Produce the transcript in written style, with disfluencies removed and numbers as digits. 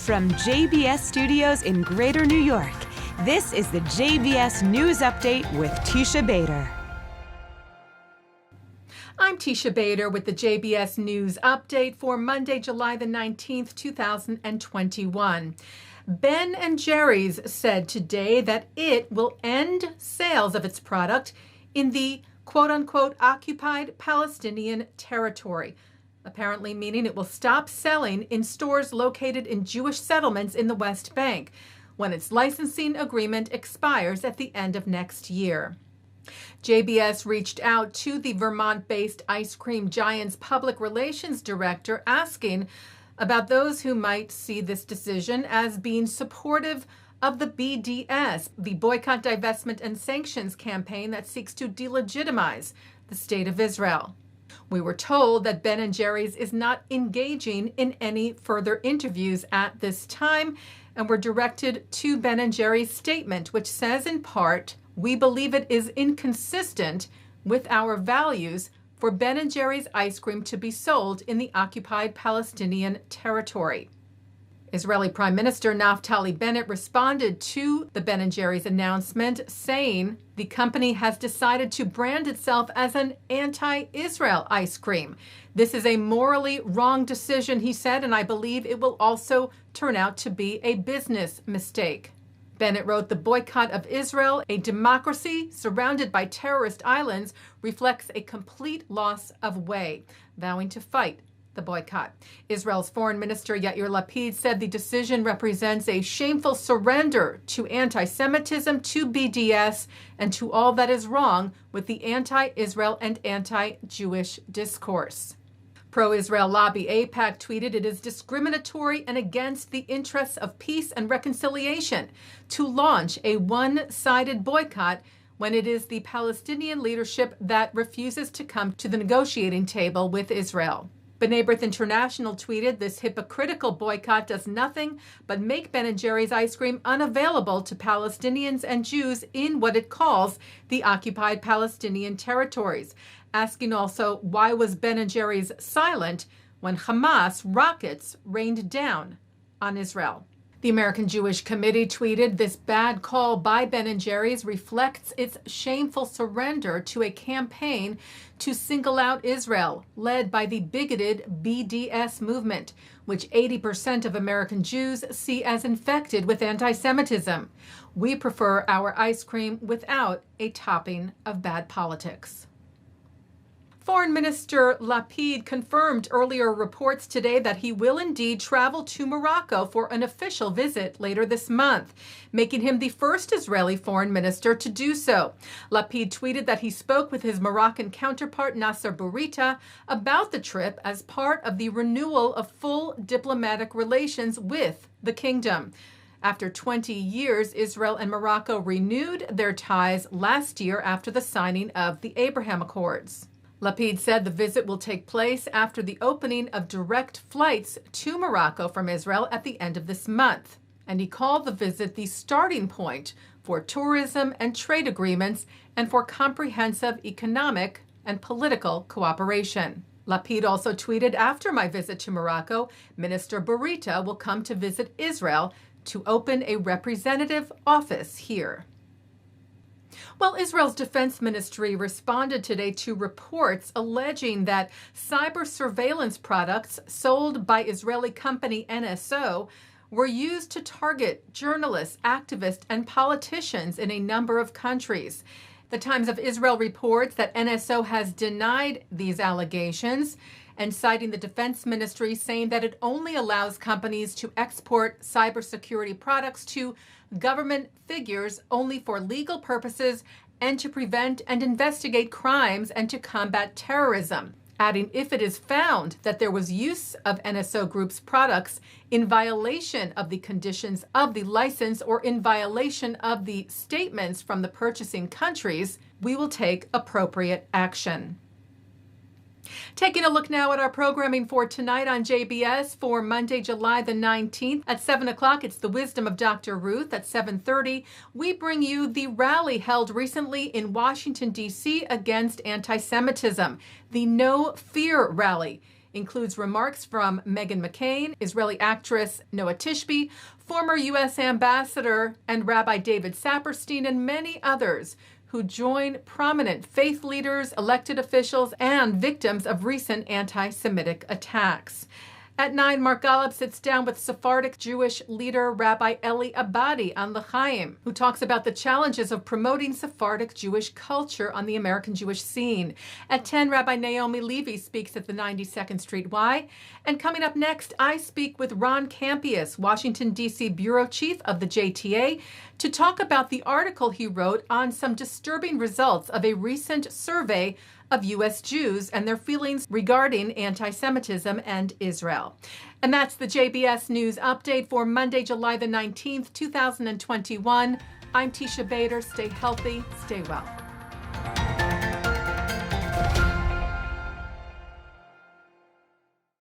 From JBS Studios in Greater New York, this is the JBS News Update with Teisha Bader. I'm Teisha Bader with the JBS News Update for Monday, July the 19th, 2021. Ben & Jerry's said today that it will end sales of its product in the quote-unquote occupied Palestinian territory, apparently meaning it will stop selling in stores located in Jewish settlements in the West Bank when its licensing agreement expires at the end of next year. JBS reached out to the Vermont-based ice cream giant's public relations director asking about those who might see this decision as being supportive of the BDS, the Boycott, Divestment, and Sanctions campaign that seeks to delegitimize the State of Israel. We were told that Ben & Jerry's is not engaging in any further interviews at this time, and were directed to Ben & Jerry's statement, which says in part, "We believe it is inconsistent with our values for Ben & Jerry's ice cream to be sold in the occupied Palestinian territory." Israeli Prime Minister Naftali Bennett responded to the Ben & Jerry's announcement, saying the company has decided to brand itself as an anti-Israel ice cream. "This is a morally wrong decision," he said, "and I believe it will also turn out to be a business mistake." Bennett wrote, "The boycott of Israel, a democracy surrounded by terrorist islands, reflects a complete loss of way," vowing to fight the boycott. Israel's Foreign Minister Yair Lapid said the decision represents a shameful surrender to anti-Semitism, to BDS, and to all that is wrong with the anti-Israel and anti-Jewish discourse. Pro-Israel lobby AIPAC tweeted, "It is discriminatory and against the interests of peace and reconciliation to launch a one-sided boycott when it is the Palestinian leadership that refuses to come to the negotiating table with Israel." B'nai B'rith International tweeted, "This hypocritical boycott does nothing but make Ben & Jerry's ice cream unavailable to Palestinians and Jews in what it calls the occupied Palestinian territories," asking also, why was Ben & Jerry's silent when Hamas rockets rained down on Israel? The American Jewish Committee tweeted, "This bad call by Ben & Jerry's reflects its shameful surrender to a campaign to single out Israel, led by the bigoted BDS movement, which 80% of American Jews see as infected with anti-Semitism. We prefer our ice cream without a topping of bad politics." Foreign Minister Lapid confirmed earlier reports today that he will indeed travel to Morocco for an official visit later this month, making him the first Israeli foreign minister to do so. Lapid tweeted that he spoke with his Moroccan counterpart Nasser Bourita about the trip as part of the renewal of full diplomatic relations with the kingdom. After 20 years, Israel and Morocco renewed their ties last year after the signing of the Abraham Accords. Lapid said the visit will take place after the opening of direct flights to Morocco from Israel at the end of this month, and he called the visit the starting point for tourism and trade agreements and for comprehensive economic and political cooperation. Lapid also tweeted, "After my visit to Morocco, Minister Bourita will come to visit Israel to open a representative office here." Well, Israel's Defense Ministry responded today to reports alleging that cyber surveillance products sold by Israeli company NSO were used to target journalists, activists, and politicians in a number of countries. The Times of Israel reports that NSO has denied these allegations and citing the Defense Ministry, saying that it only allows companies to export cybersecurity products to government figures only for legal purposes and to prevent and investigate crimes and to combat terrorism, adding if it is found that there was use of NSO Group's products in violation of the conditions of the license or in violation of the statements from the purchasing countries, we will take appropriate action. Taking a look now at our programming for tonight on JBS for Monday, July the 19th. At 7 o'clock, it's The Wisdom of Dr. Ruth. At 7:30, we bring you the rally held recently in Washington, D.C. against anti-Semitism, the No Fear rally. includes remarks from Meghan McCain, Israeli actress Noa Tishby, former U.S. Ambassador and Rabbi David Saperstein, and many others who join prominent faith leaders, elected officials, and victims of recent anti-Semitic attacks. At 9, Mark Golub sits down with Sephardic Jewish leader Rabbi Elie Abadie on L'chaim, who talks about the challenges of promoting Sephardic Jewish culture on the American Jewish scene. At 10, Rabbi Naomi Levy speaks at the 92nd Street Y. And coming up next, I speak with Ron Kampeas, Washington, D.C. bureau chief of the JTA, to talk about the article he wrote on some disturbing results of a recent survey of U.S. Jews and their feelings regarding anti-Semitism and Israel. And that's the JBS News Update for Monday, July the 19th, 2021. I'm Teisha Bader. Stay healthy, stay well.